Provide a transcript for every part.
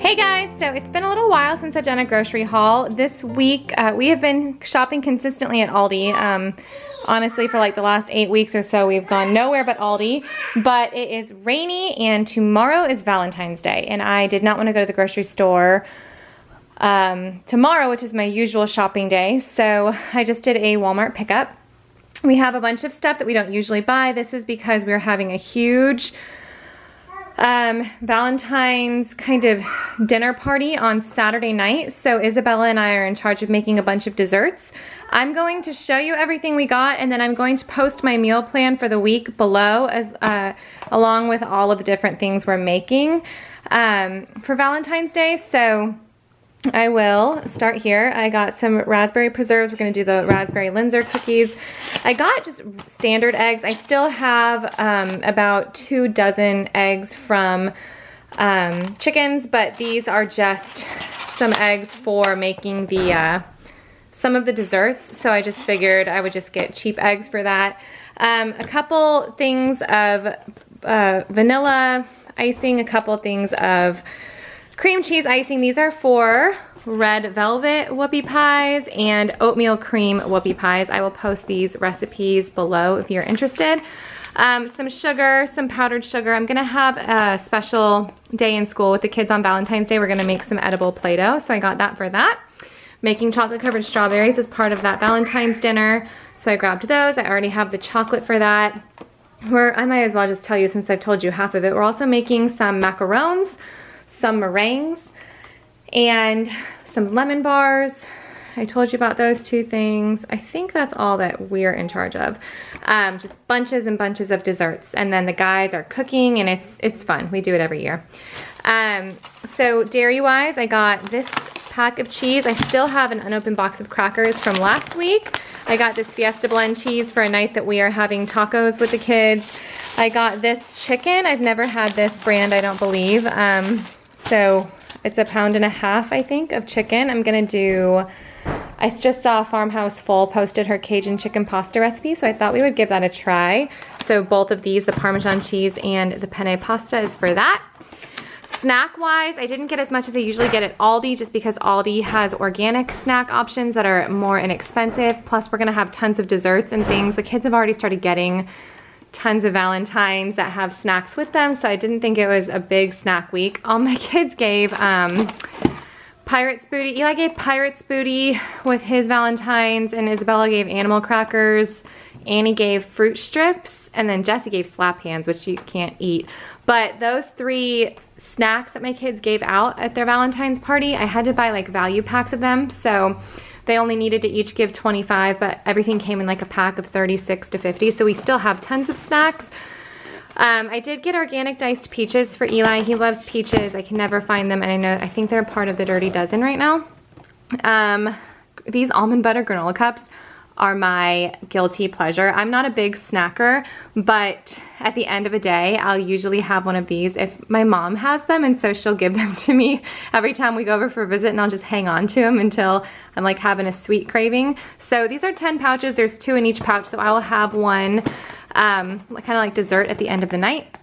Hey guys, so it's been a little while since I've done a grocery haul. This week we have been shopping consistently at Aldi. Honestly, for like the last 8 weeks or so, we've gone nowhere but Aldi. But it is rainy and tomorrow is Valentine's Day, and I did not want to go to the grocery store tomorrow, which is my usual shopping day. So I just did a Walmart pickup. We have a bunch of stuff that we don't usually buy. This is because we're having a huge Valentine's kind of dinner party on Saturday night. So Isabella and I are in charge of making a bunch of desserts. I'm going to show you everything we got, and then I'm going to post my meal plan for the week below, as along with all of the different things we're making for Valentine's Day. So I will start here. I got some raspberry preserves. We're going to do the raspberry Linzer cookies. I got just standard eggs. I still have about 2 dozen eggs from chickens, but these are just some eggs for making the some of the desserts. So I just figured I would just get cheap eggs for that. A couple things of vanilla icing, a couple things of cream cheese icing. These are for red velvet whoopie pies and oatmeal cream whoopie pies. I will post these recipes below if you're interested. Some sugar, some powdered sugar. I'm gonna have a special day in school with the kids on Valentine's Day. We're gonna make some edible Play-Doh, so I got that for that. Making chocolate covered strawberries as part of that Valentine's dinner, so I grabbed those. I already have the chocolate for that. I might as well just tell you, since I've told you half of it, we're also making some macarons, some meringues, and some lemon bars. I told you about those 2 things. I think that's all that we're in charge of. Just bunches and bunches of desserts, and then the guys are cooking, and it's fun. We do it every year. So dairy-wise, I got this pack of cheese. I still have an unopened box of crackers from last week. I got this Fiesta Blend cheese for a night that we are having tacos with the kids. I got this chicken. I've never had this brand, I don't believe. So it's 1.5 pounds, I think, of chicken. I'm gonna do, I just saw Farmhouse Full posted her Cajun chicken pasta recipe, so I thought we would give that a try. So both of these, the Parmesan cheese and the penne pasta, is for that. Snack-wise, I didn't get as much as I usually get at Aldi, just because Aldi has organic snack options that are more inexpensive. Plus, we're gonna have tons of desserts and things. The kids have already started getting tons of Valentines that have snacks with them, so I didn't think it was a big snack week. All my kids gave Pirate's Booty. Eli gave Pirate's Booty with his Valentines, and Isabella gave animal crackers. Annie gave fruit strips, and then Jessie gave slap hands, which you can't eat. But those 3 snacks that my kids gave out at their Valentine's party, I had to buy like value packs of them, so they only needed to each give 25, but everything came in like a pack of 36 to 50, so we still have tons of snacks. I did get organic diced peaches for Eli. He loves peaches. I can never find them, and I think they're part of the Dirty Dozen right now. These almond butter granola cups are my guilty pleasure. I'm not a big snacker, but at the end of a day, I'll usually have one of these if my mom has them, and so she'll give them to me every time we go over for a visit, and I'll just hang on to them until I'm like having a sweet craving. So these are 10 pouches. There's 2 in each pouch, so I will have one kind of like dessert at the end of the night.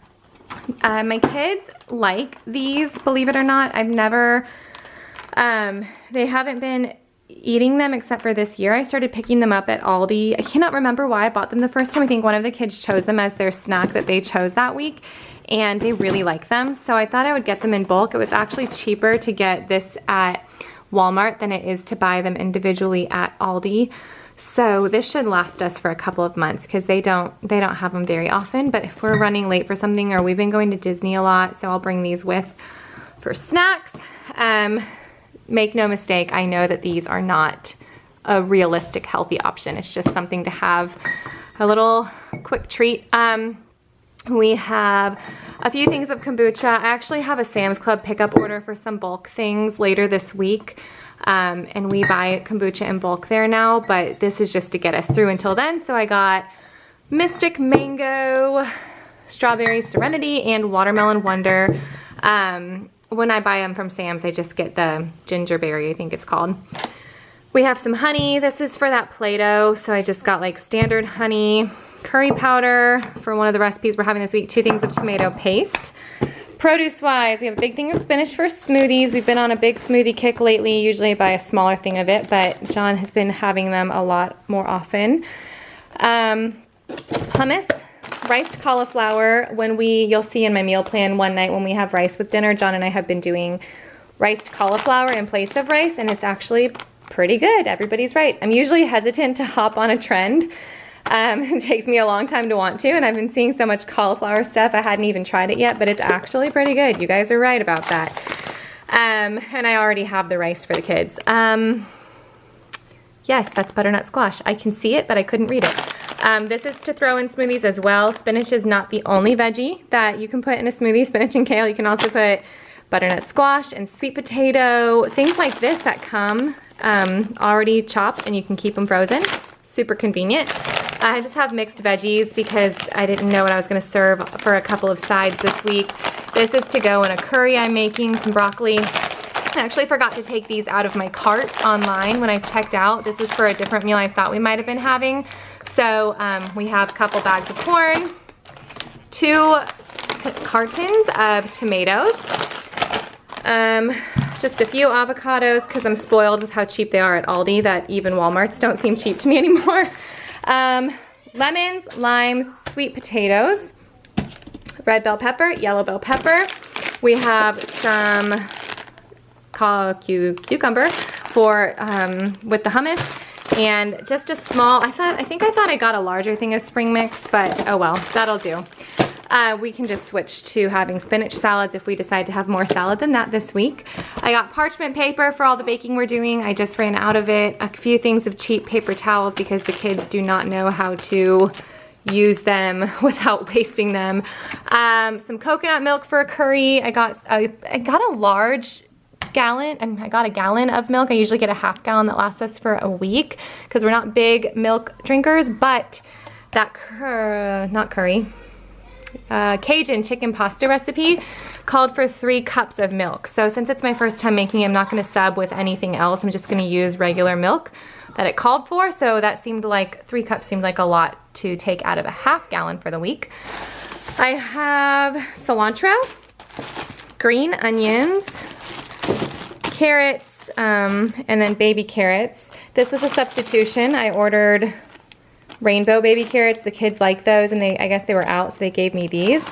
My kids like these, believe it or not. I've never, they haven't been eating them except for this year. I started picking them up at Aldi. I cannot remember why I bought them the first time. I think one of the kids chose them as their snack that they chose that week, and they really like them. So I thought I would get them in bulk. It was actually cheaper to get this at Walmart than it is to buy them individually at Aldi. So this should last us for a couple of months, because they don't have them very often. But if we're running late for something, or we've been going to Disney a lot, so I'll bring these with for snacks. Make no mistake, I know that these are not a realistic healthy option. It's just something to have a little quick treat. We have a few things of kombucha. I actually have a Sam's Club pickup order for some bulk things later this week. And we buy kombucha in bulk there now, but this is just to get us through until then. So I got Mystic Mango, Strawberry Serenity, and Watermelon Wonder. When I buy them from Sam's, I just get the gingerberry, I think it's called. We have some honey. This is for that Play-Doh, so I just got like standard honey, curry powder for one of the recipes we're having this week, 2 things of tomato paste, Produce-wise, we have a big thing of spinach for smoothies. We've been on a big smoothie kick lately. Usually I buy a smaller thing of it, but John has been having them a lot more often. Hummus, riced cauliflower. You'll see in my meal plan one night when we have rice with dinner, John and I have been doing riced cauliflower in place of rice, and it's actually pretty good. Everybody's right. I'm usually hesitant to hop on a trend. It takes me a long time to want to, and I've been seeing so much cauliflower stuff, I hadn't even tried it yet, but it's actually pretty good. You guys are right about that. And I already have the rice for the kids. Yes, that's butternut squash. I can see it, but I couldn't read it. This is to throw in smoothies as well. Spinach is not the only veggie that you can put in a smoothie. Spinach and kale, you can also put butternut squash and sweet potato, things like this that come already chopped and you can keep them frozen. Super convenient. I just have mixed veggies because I didn't know what I was gonna serve for a couple of sides this week. This is to go in a curry I'm making, some broccoli. I actually forgot to take these out of my cart online when I checked out. This was for a different meal I thought we might have been having. So we have a couple bags of corn, 2 cartons of tomatoes, just a few avocados because I'm spoiled with how cheap they are at Aldi that even Walmarts don't seem cheap to me anymore. Lemons, limes, sweet potatoes, red bell pepper, yellow bell pepper. We have some cucumber for with the hummus, and just a small, I think I thought I got a larger thing of spring mix, but oh well, that'll do. We can just switch to having spinach salads if we decide to have more salad than that this week. I got parchment paper for all the baking we're doing. I just ran out of it. A few things of cheap paper towels because the kids do not know how to use them without wasting them. Some coconut milk for a curry. I got a large gallon. I got a gallon of milk. I usually get a half gallon that lasts us for a week because we're not big milk drinkers, but that Cajun chicken pasta recipe called for 3 cups of milk. So since it's my first time making it, I'm not gonna sub with anything else. I'm just gonna use regular milk that it called for. So that seemed like 3 cups seemed like a lot to take out of a half gallon for the week. I have cilantro, green onions, carrots, and then baby carrots. This was a substitution. I ordered rainbow baby carrots. The kids like those, and I guess they were out, so they gave me these.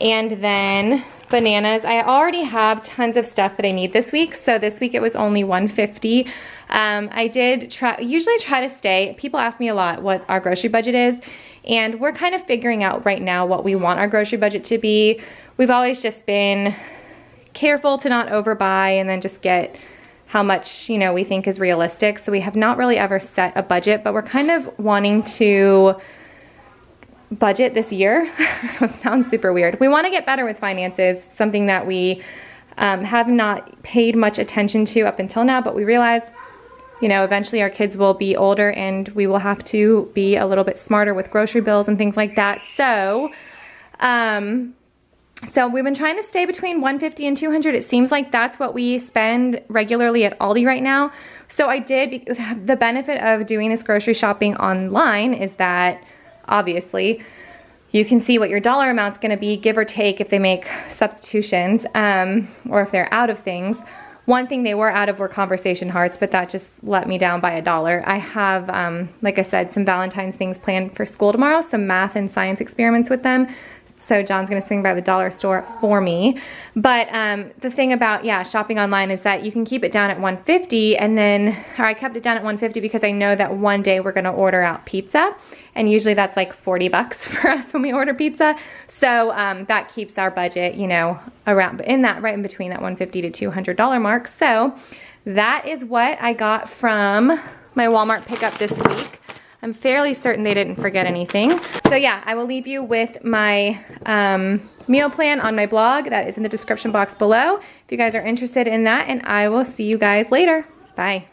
And then bananas. I already have tons of stuff that I need this week, so this week it was only $150. I did usually try to stay. People ask me a lot what our grocery budget is, and we're kind of figuring out right now what we want our grocery budget to be. We've always just been careful to not overbuy and then just get how much, you know, we think is realistic. So we have not really ever set a budget, but we're kind of wanting to budget this year. It sounds super weird. We want to get better with finances, something that we have not paid much attention to up until now, but we realize, you know, eventually our kids will be older and we will have to be a little bit smarter with grocery bills and things like that. So, so we've been trying to stay between $150 and $200. It seems like that's what we spend regularly at Aldi right now. So the benefit of doing this grocery shopping online is that obviously you can see what your dollar amount's gonna be, give or take if they make substitutions, or if they're out of things. One thing they were out of were conversation hearts, but that just let me down by $1. I have, like I said, some Valentine's things planned for school tomorrow, some math and science experiments with them. So John's gonna swing by the dollar store for me. But the thing about, shopping online is that you can keep it down at $150, and then, or I kept it down at $150 because I know that one day we're gonna order out pizza, and usually that's like $40 for us when we order pizza. So that keeps our budget, you know, around, right in between that $150 to $200 mark. So that is what I got from my Walmart pickup this week. I'm fairly certain they didn't forget anything. So yeah, I will leave you with my meal plan on my blog. That is in the description box below if you guys are interested in that, and I will see you guys later. Bye.